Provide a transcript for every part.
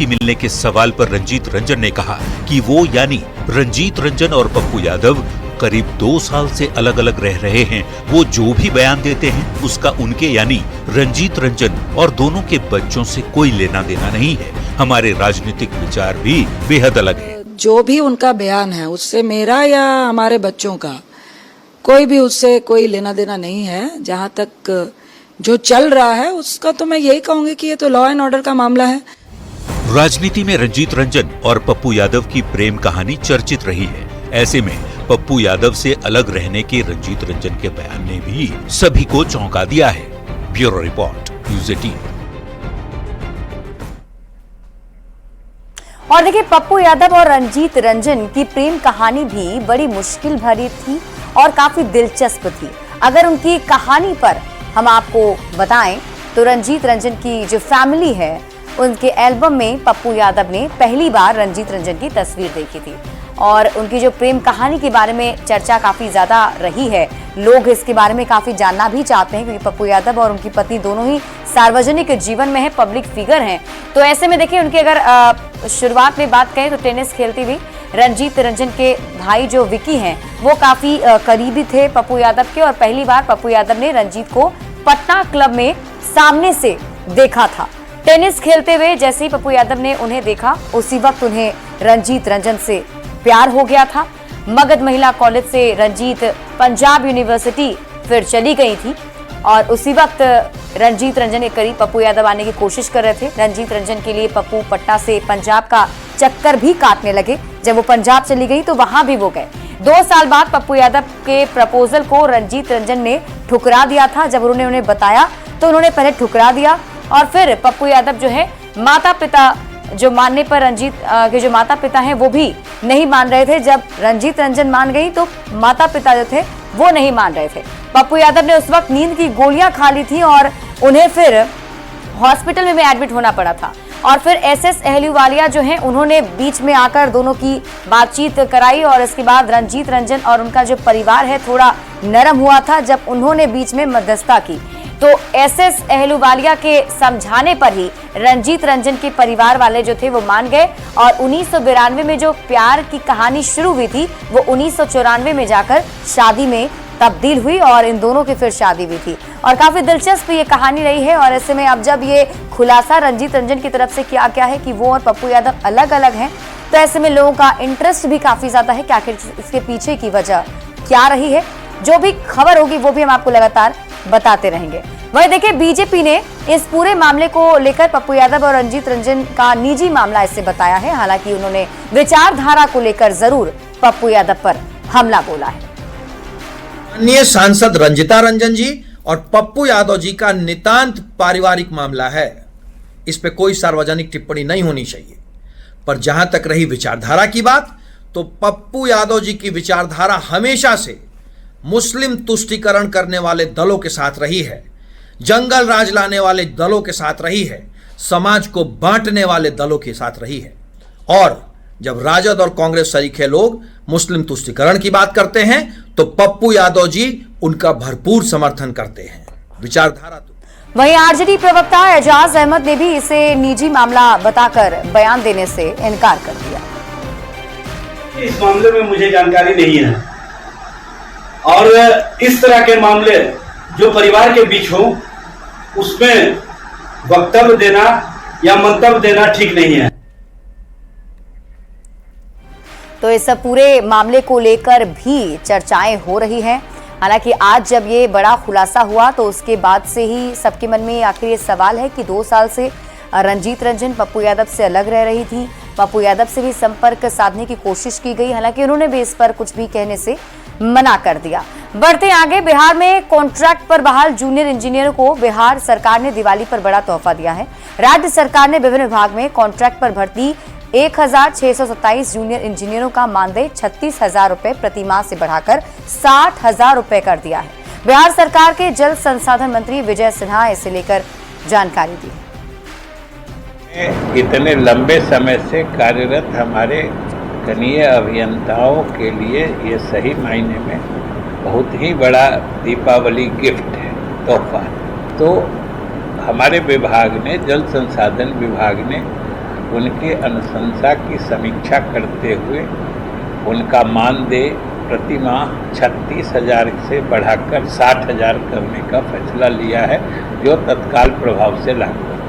माफी मिलने के सवाल पर रंजीत रंजन ने कहा कि वो यानी रंजीत रंजन और पप्पू यादव करीब 2 साल से अलग अलग रह रहे हैं। वो जो भी बयान देते हैं उसका उनके यानी रंजीत रंजन और दोनों के बच्चों से कोई लेना देना नहीं है। हमारे राजनीतिक विचार भी बेहद अलग है। जो भी उनका बयान है उससे मेरा या हमारे बच्चों का कोई भी उससे कोई लेना देना नहीं है। जहां तक जो चल रहा है उसका तो मैं यही कहूंगी कि ये तो लॉ एंड ऑर्डर का मामला है। राजनीति में रंजीत रंजन और पप्पू यादव की प्रेम कहानी चर्चित रही है। ऐसे में पप्पू यादव से अलग रहने के रंजीत रंजन के बयान ने भी सभी को चौंका दिया है। Bureau report, news 18। और देखिए, पप्पू यादव और रंजीत रंजन की प्रेम कहानी भी बड़ी मुश्किल भरी थी और काफी दिलचस्प थी। अगर उनकी कहानी पर हम आपको बताएं तो रंजीत रंजन की जो फैमिली है उनके एल्बम में पप्पू यादव ने पहली बार रंजीत रंजन की तस्वीर देखी थी और उनकी जो प्रेम कहानी के बारे में चर्चा काफी ज्यादा रही है। लोग इसके बारे में काफी जानना भी चाहते हैं क्योंकि पप्पू यादव और उनकी पत्नी दोनों ही सार्वजनिक जीवन में है, पब्लिक फिगर हैं। तो ऐसे में देखिए, उनकी अगर शुरुआत में बात करें तो टेनिस खेलती हुई रंजीत रंजन के भाई जो विकी हैं वो काफी करीबी थे पप्पू यादव के और पहली बार पप्पू यादव ने रंजीत को पटना क्लब में सामने से देखा था। टेनिस खेलते हुए जैसे ही पप्पू यादव ने उन्हें देखा उसी वक्त उन्हें रंजीत रंजन से प्यार हो गया था। मगध महिला कॉलेज से रंजीत पंजाब यूनिवर्सिटी फिर चली गई थी और उसी वक्त रंजीत रंजन के करीब पप्पू यादव आने की कोशिश कर रहे थे। रंजीत रंजन के लिए पप्पू पटना से पंजाब का चक्कर भी काटने लगे। जब वो पंजाब चली गई तो वहां भी वो गए। 2 साल बाद पप्पू यादव के प्रपोजल को रंजीत रंजन ने ठुकरा दिया था। जब उन्होंने उन्हें बताया तो उन्होंने पहले ठुकरा दिया और फिर पप्पू यादव जो है माता पिता जो मानने पर रंजीत के जो माता पिता हैं वो भी नहीं मान रहे थे। जब रंजीत रंजन मान गई तो माता पिता जो थे वो नहीं मान रहे थे। पप्पू यादव ने उस वक्त नींद की गोलियां खा ली थी और उन्हें फिर हॉस्पिटल में एडमिट होना पड़ा था। और फिर एसएस अहलूवालिया जो हैं उन्होंने बीच में आकर दोनों की बातचीत कराई और इसके बाद रंजीत रंजन और उनका जो परिवार है थोड़ा नरम हुआ था जब उन्होंने बीच में मध्यस्थता की। तो एसएस अहलूवालिया के समझाने पर ही रंजीत रंजन के परिवार वाले जो थे वो मान गए और 1992 में जो प्यार की कहानी शुरू हुई थी वो 1994 में जाकर शादी में तब्दील हुई और इन दोनों की फिर शादी हुई थी और काफी दिलचस्प ये कहानी रही है। और ऐसे में अब जब ये खुलासा रंजीत रंजन की तरफ से किया गया है कि वो और पप्पू यादव अलग अलग हैं तो ऐसे में लोगों का इंटरेस्ट भी काफी ज्यादा है कि आखिर इसके पीछे की वजह क्या रही है। जो भी खबर होगी वो भी हम आपको लगातार बताते रहेंगे। वहीं देखिए, बीजेपी ने इस पूरे मामले को लेकर पप्पू यादव और रंजीत रंजन का निजी मामला इससे बताया है। हालांकि उन्होंने विचारधारा को लेकर जरूर पप्पू यादव पर हमला बोला है। माननीय सांसद रंजिता रंजन जी और पप्पू यादव जी का नितांत पारिवारिक मामला है, इस पे कोई सार्वजनिक टिप्पणी नहीं होनी चाहिए। पर जहां तक रही विचारधारा की बात, तो पप्पू यादव जी की विचारधारा हमेशा से मुस्लिम तुष्टीकरण करने वाले दलों के साथ रही है, जंगल राज लाने वाले दलों के साथ रही है, समाज को बांटने वाले दलों के साथ रही है। और जब राजद और कांग्रेस सरीखे लोग मुस्लिम तुष्टीकरण की बात करते हैं तो पप्पू यादव जी उनका भरपूर समर्थन करते हैं। विचारधारा तो वहीं आरजेडी प्रवक्ता एजाज अहमद ने भी इसे निजी मामला बताकर बयान देने से इनकार कर दिया। इस मामले में मुझे जानकारी नहीं है और इस तरह के मामले जो परिवार के बीच हो उसमें वक्तव्य देना या मंतव्य देना ठीक नहीं है। तो इस पूरे मामले को लेकर भी चर्चाएं हो रही हैं। हालांकि आज जब ये बड़ा खुलासा हुआ तो उसके बाद से ही सबके मन में आखिर ये सवाल है कि 2 साल से रंजीत रंजन पप्पू यादव से अलग रह रही थी। पप्पू यादव से भी संपर्क साधने की कोशिश की गई, हालांकि उन्होंने भी इस पर कुछ भी कहने से मना कर दिया। बढ़ते आगे, बिहार में कॉन्ट्रैक्ट पर बहाल जूनियर इंजीनियरों को बिहार सरकार ने दिवाली पर बड़ा तोहफा दिया है। राज्य सरकार ने विभिन्न विभाग में कॉन्ट्रैक्ट पर भर्ती 1627 जूनियर इंजीनियरों का मानदेय 36,000 रुपए प्रतिमाह से बढ़ाकर 60,000 रुपए कर दिया है। बिहार सरकार के जल संसाधन मंत्री विजय सिन्हा इसे लेकर जानकारी दी। इतने लंबे समय से कार्यरत हमारे कनीय अभियंताओं के लिए ये सही मायने में बहुत ही बड़ा दीपावली गिफ्ट है, तोहफा। तो हमारे विभाग ने, जल संसाधन विभाग ने उनके अनुशंसा की समीक्षा करते हुए उनका मानदेय प्रति माह 36,000 से बढ़ाकर 60,000 करने का फैसला लिया है, जो तत्काल प्रभाव से लागू है।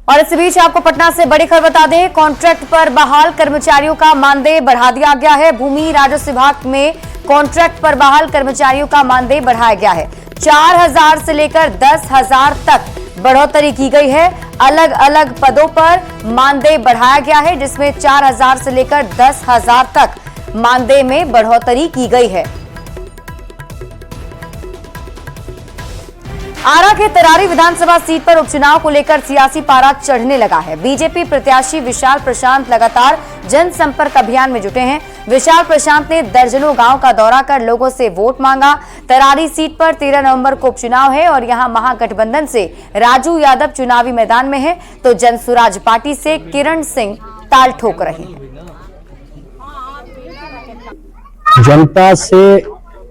और इस बीच आपको पटना से बड़ी खबर बता दें, कॉन्ट्रैक्ट पर बहाल कर्मचारियों का मानदेय बढ़ा दिया गया है। भूमि राजस्व विभाग में कॉन्ट्रैक्ट पर बहाल कर्मचारियों का मानदेय बढ़ाया गया है। 4,000 से लेकर 10,000 तक बढ़ोतरी की गई है। अलग अलग पदों पर मानदेय बढ़ाया गया है, जिसमें 4,000 से लेकर 10,000 तक मानदेय में बढ़ोतरी की गई है। आरा के तरारी विधानसभा सीट पर उपचुनाव को लेकर सियासी पारा चढ़ने लगा है। बीजेपी प्रत्याशी विशाल प्रशांत लगातार जनसंपर्क अभियान में जुटे हैं। विशाल प्रशांत ने दर्जनों गांव का दौरा कर लोगों से वोट मांगा। तरारी सीट पर 13 नवंबर को उपचुनाव है और यहां महागठबंधन से राजू यादव चुनावी मैदान में है, तो जनसुराज पार्टी से किरण सिंह ताल ठोक रहे हैं। जनता से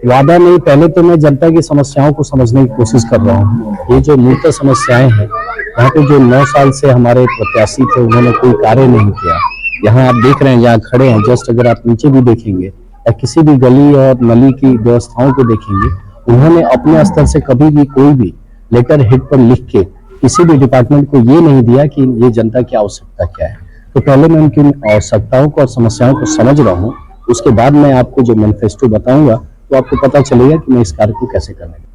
वादा नहीं, पहले तो मैं जनता की समस्याओं को समझने की कोशिश कर रहा हूँ। ये जो मूलतः समस्याएं हैं, यहाँ पे जो 9 साल से हमारे प्रत्याशी थे, उन्होंने कोई कार्य नहीं किया। यहाँ आप देख रहे हैं, यहाँ खड़े हैं, जस्ट अगर आप नीचे भी देखेंगे या किसी भी गली और नली की व्यवस्थाओं को देखेंगे, उन्होंने अपने स्तर से कभी भी कोई भी लेटर हेड पर लिख के किसी भी डिपार्टमेंट को ये नहीं दिया कि ये जनता की आवश्यकता क्या है। तो पहले मैं उनकी आवश्यकताओं को और समस्याओं को समझ रहा हूँ, उसके बाद मैं आपको जो मैनिफेस्टो बताऊंगा तो आपको पता चलेगा कि मैं इस कार्य को कैसे करना है।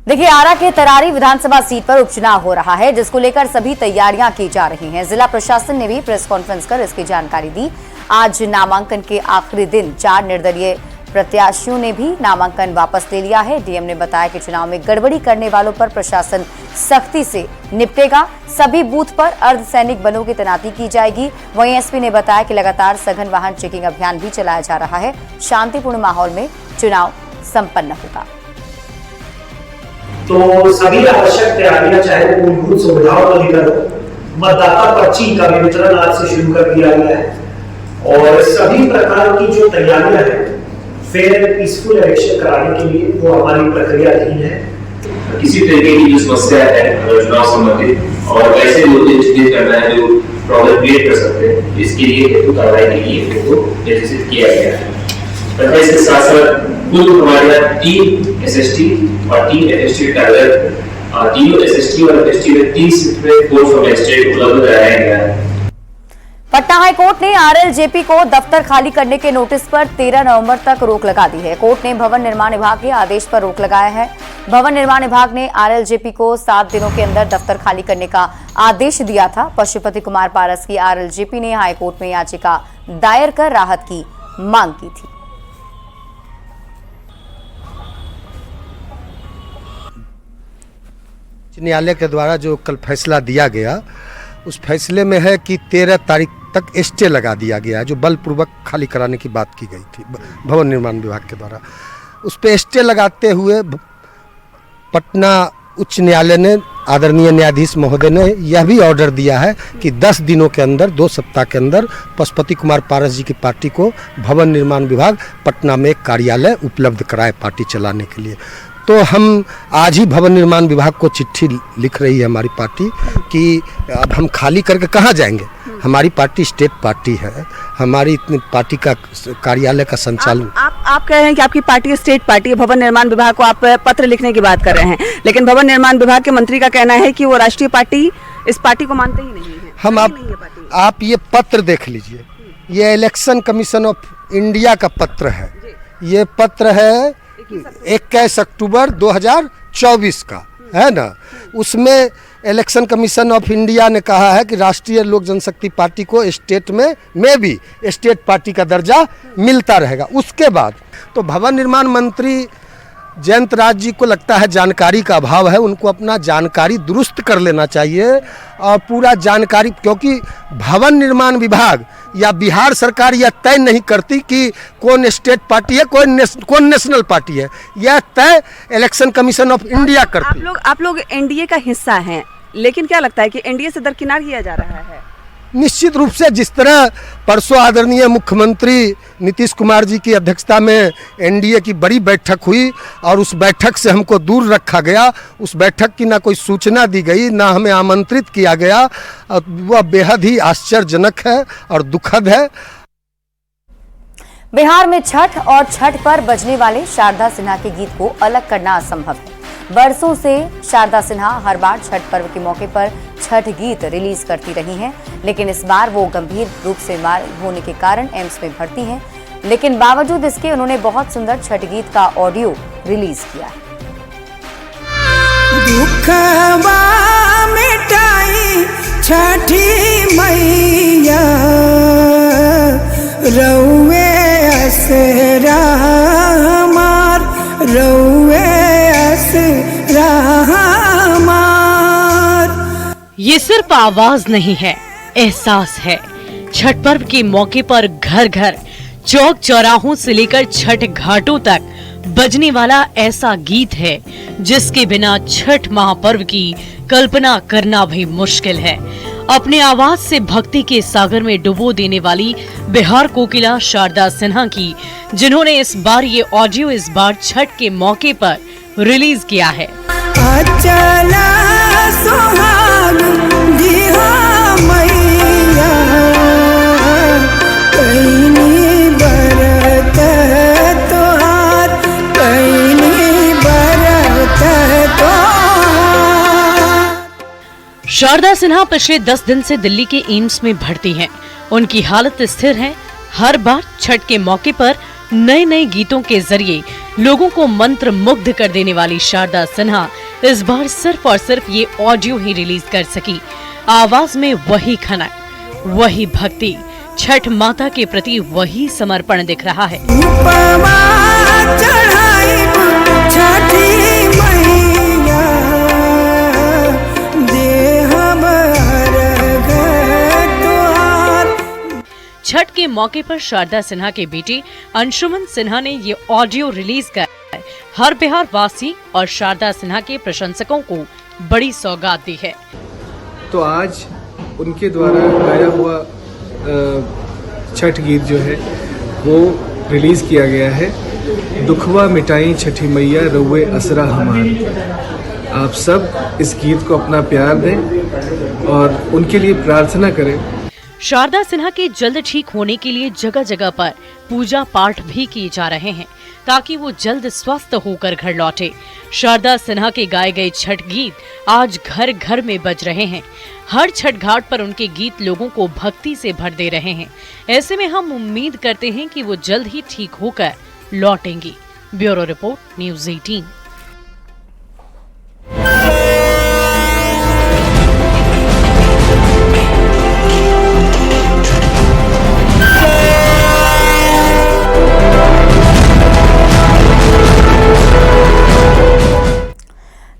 देखिए, आरा के तरारी विधानसभा सीट पर उपचुनाव हो रहा है, जिसको लेकर सभी तैयारियां की जा रही हैं। जिला प्रशासन ने भी प्रेस कॉन्फ्रेंस कर इसकी जानकारी दी। आज नामांकन के आखिरी दिन 4 निर्दलीय प्रत्याशियों ने भी नामांकन वापस ले लिया है। डीएम ने बताया कि चुनाव में गड़बड़ी करने वालों पर प्रशासन सख्ती से निपटेगा। सभी बूथ पर अर्धसैनिक बलों की तैनाती की जाएगी। वहीं एसपी ने बताया कि लगातार सघन वाहन चेकिंग अभियान भी चलाया जा रहा है। शांतिपूर्ण माहौल में चुनाव संपन्न होगा। तो सभी आवश्यक तैयारियां, चाहे वो मूलभूत सुविधाओं को लेकर हो, मतदाता पर्ची का भी वितरण आज से शुरू कर दिया गया है और सभी प्रकार की जो तैयारियां हैं फेयर पीसफुल इलेक्शन कराने के लिए वो हमारी प्रक्रिया अधीन है। किसी तरीके की जो समस्या है चुनाव संबंधित और वैसे लोग चीजें करना है जो प्रॉब्लम क्रिएट कर सकते हैं, इसके लिए हेतु कार्रवाई के लिए तो निर्देशित किया गया है। तथा इसके साथ साथ कुल हमारे यहाँ 3 SST और 3 FST कार्यरत, तीनों SST और FST में 3 शिफ्ट में फोर्स ऑफ मजिस्ट्रेट उपलब्ध कराया गया है। पटना हाईकोर्ट ने RLJP को दफ्तर खाली करने के नोटिस पर 13 नवंबर तक रोक लगा दी है। कोर्ट ने भवन निर्माण विभाग के आदेश पर रोक लगाया है। भवन निर्माण विभाग ने RLJP को 7 दिनों के अंदर दफ्तर खाली करने का आदेश दिया था। पशुपति कुमार पारस की RLJP ने हाईकोर्ट में याचिका दायर कर राहत की मांग की थी। न्यायालय के द्वारा जो कल फैसला दिया गया, उस फैसले में है कि 13 तारीख तक स्टे लगा दिया गया है, जो बलपूर्वक खाली कराने की बात की गई थी भवन निर्माण विभाग के द्वारा। उस पर स्टे लगाते हुए पटना उच्च न्यायालय ने, आदरणीय न्यायाधीश महोदय ने यह भी ऑर्डर दिया है कि 10 दिनों के अंदर, 2 सप्ताह के अंदर पशुपति कुमार पारस जी की पार्टी को भवन निर्माण विभाग पटना में एक कार्यालय उपलब्ध कराए पार्टी चलाने के लिए। तो हम आज ही भवन निर्माण विभाग को चिट्ठी लिख रही है हमारी पार्टी कि अब हम खाली करके कहाँ जाएंगे। हमारी पार्टी स्टेट पार्टी है, हमारी पार्टी का कार्यालय का संचालन। आप कह रहे हैं कि आपकी पार्टी स्टेट पार्टी है, भवन निर्माण विभाग को आप पत्र लिखने की बात कर रहे हैं, लेकिन भवन निर्माण विभाग के मंत्री का कहना है कि वो राष्ट्रीय पार्टी इस पार्टी को मानते ही नहीं है। हम आप ये पत्र देख लीजिए, ये इलेक्शन कमीशन ऑफ इंडिया का पत्र है। ये पत्र है 21 अक्टूबर 2024 का है ना। उसमें इलेक्शन कमीशन ऑफ इंडिया ने कहा है कि राष्ट्रीय लोक जनशक्ति पार्टी को स्टेट में भी स्टेट पार्टी का दर्जा मिलता रहेगा। उसके बाद तो भवन निर्माण मंत्री जयंत राज जी को लगता है जानकारी का अभाव है, उनको अपना जानकारी दुरुस्त कर लेना चाहिए और पूरा जानकारी, क्योंकि भवन निर्माण विभाग या बिहार सरकार यह तय नहीं करती कि कौन स्टेट पार्टी है, कौन नेशनल पार्टी है, यह तय इलेक्शन कमीशन ऑफ इंडिया करती है। आप लोग एनडीए का हिस्सा हैं, लेकिन क्या लगता है कि एनडीए से दरकिनार किया जा रहा है? निश्चित रूप से जिस तरह परसों आदरणीय मुख्यमंत्री नीतीश कुमार जी की अध्यक्षता में एनडीए की बड़ी बैठक हुई और उस बैठक से हमको दूर रखा गया, उस बैठक की ना कोई सूचना दी गई, ना हमें आमंत्रित किया गया, वह बेहद ही आश्चर्यजनक है और दुखद है। बिहार में छठ और छठ पर बजने वाले शारदा सिन्हा के गीत को अलग करना असंभव है। बरसों से शारदा सिन्हा हर बार छठ पर्व के मौके पर छठ गीत रिलीज करती रही हैं, लेकिन इस बार वो गंभीर रूप से बीमार होने के कारण एम्स में भर्ती हैं। लेकिन बावजूद इसके उन्होंने बहुत सुंदर छठ गीत का ऑडियो रिलीज किया है। दुखवा मिटाई छठी मैया रउए असरा हमार, रउए असरा हमार। ये सिर्फ आवाज नहीं है, एहसास है। छठ पर्व के मौके पर घर घर, चौक चौराहों से लेकर छठ घाटों तक बजने वाला ऐसा गीत है जिसके बिना छठ महापर्व की कल्पना करना भी मुश्किल है। अपने आवाज से भक्ति के सागर में डुबो देने वाली बिहार कोकिला शारदा सिन्हा की, जिन्होंने इस बार ये ऑडियो इस बार छठ के मौके पर रिलीज किया है। अचला सुहाग दिहा मैया कैनी बरत तोहार, कैनी बरत तोहार। शारदा सिन्हा पिछले 10 दिन से दिल्ली के एम्स में भर्ती हैं। उनकी हालत स्थिर है। हर बार छठ के मौके पर नए नए गीतों के जरिए लोगों को मंत्र मुग्ध कर देने वाली शारदा सिन्हा इस बार सिर्फ और सिर्फ ये ऑडियो ही रिलीज कर सकी। आवाज में वही खनक, वही भक्ति, छठ माता के प्रति वही समर्पण दिख रहा है। छठ के मौके पर शारदा सिन्हा के बेटे अंशुमन सिन्हा ने ये ऑडियो रिलीज कर हर बिहार वासी और शारदा सिन्हा के प्रशंसकों को बड़ी सौगात दी है। तो आज उनके द्वारा गाया हुआ छठ गीत जो है वो रिलीज किया गया है। दुखवा मिटाई छठी मैया रउए असरा हमार। आप सब इस गीत को अपना प्यार दें और उनके लिए प्रार्थना करें। शारदा सिन्हा के जल्द ठीक होने के लिए जगह जगह पर पूजा पाठ भी किए जा रहे हैं ताकि वो जल्द स्वस्थ होकर घर लौटे। शारदा सिन्हा के गाए गए छठ गीत आज घर घर में बज रहे हैं। हर छठ घाट पर उनके गीत लोगों को भक्ति से भर दे रहे हैं। ऐसे में हम उम्मीद करते हैं कि वो जल्द ही ठीक होकर लौटेंगी। Bureau report, news 18।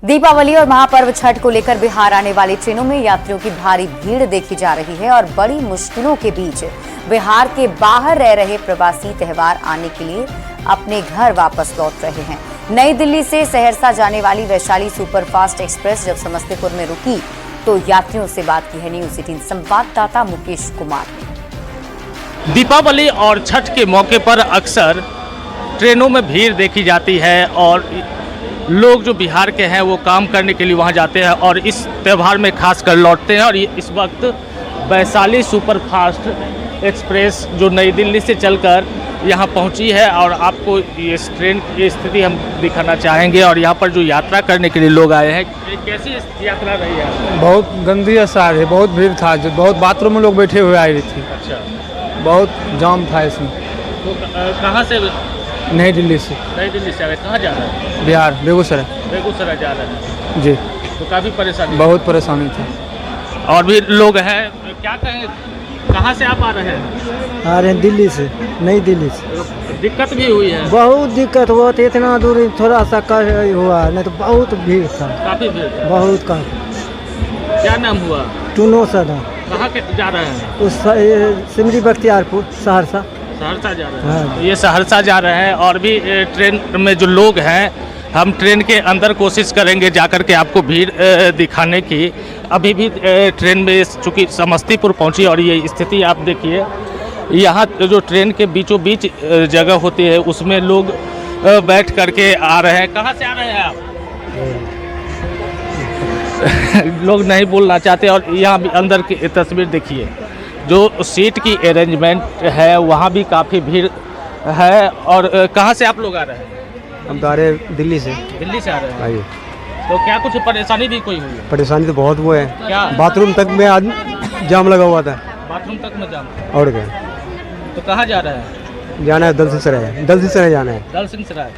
दीपावली और महापर्व छठ को लेकर बिहार आने वाली ट्रेनों में यात्रियों की भारी भीड़ देखी जा रही है और बड़ी मुश्किलों के बीच बिहार के बाहर रह रहे प्रवासी त्योहार आने के लिए अपने घर वापस लौट रहे हैं। नई दिल्ली से सहरसा जाने वाली वैशाली सुपरफास्ट एक्सप्रेस जब समस्तीपुर में रुकी तो यात्रियों से बात की है न्यूज़ 18 संवाददाता मुकेश कुमार ने। दीपावली और छठ के मौके पर अक्सर ट्रेनों में भीड़ देखी जाती है और लोग जो बिहार के हैं वो काम करने के लिए वहां जाते हैं और इस त्यौहार में खास कर लौटते हैं। और इस वक्त वैशाली सुपरफास्ट एक्सप्रेस जो नई दिल्ली से चलकर यहां पहुंची है और आपको इस ट्रेन की स्थिति हम दिखाना चाहेंगे। और यहां पर जो यात्रा करने के लिए लोग आए हैं, कैसी यात्रा रही है? बहुत गंदी आसार है, बहुत भीड़ था, जो बहुत बाथरूम में लोग बैठे हुए आए थी। अच्छा, बहुत जाम था इसमें। तो कहाँ से? नई दिल्ली से। नई दिल्ली से आ रहे, कहाँ जा रहे हैं? बिहार, बेगूसराय। बेगूसराय जा रहे हैं जी। तो काफ़ी परेशानी? बहुत परेशानी था। और भी लोग हैं, क्या कहें, कहाँ से आप आ रहे हैं? आ रहे हैं दिल्ली से, नई दिल्ली से। दिक्कत भी हुई है? बहुत दिक्कत हुआ था, इतना दूर थोड़ा सा कर हुआ, नहीं तो बहुत भीड़ था। काफ़ी भीड़? बहुत काफ़ी। क्या नाम हुआ? टूनो सदा। कहाँ के जा रहे हैं? उस सिमरी बख्तियारपुर, सहरसा। सहरसा जा रहे हैं। तो ये सहरसा जा रहे हैं। और भी ट्रेन में जो लोग हैं हम ट्रेन के अंदर कोशिश करेंगे जाकर के आपको भीड़ दिखाने की। अभी भी ट्रेन में चूँकि समस्तीपुर पहुंची और ये स्थिति आप देखिए, यहाँ जो ट्रेन के बीचों बीच जगह होती है उसमें लोग बैठ करके आ रहे हैं। कहाँ से आ रहे हैं आप? लोग नहीं बोलना चाहते। और यहाँ भी अंदर की तस्वीर देखिए, जो सीट की अरेंजमेंट है वहाँ भी काफ़ी भीड़ है। और कहाँ से आप लोग आ रहे हैं? हम तो आ रहे हैं दिल्ली से। दिल्ली से आ रहे हैं? आइए। तो क्या कुछ परेशानी भी कोई हुई है? परेशानी तो बहुत वो है। क्या? बाथरूम तक में आदमी जाम लगा हुआ था। बाथरूम तक में जाम? और क्या? तो कहाँ जा रहे हैं? जाना है दल सिंह सराय जाना है। दल सिंह सराय।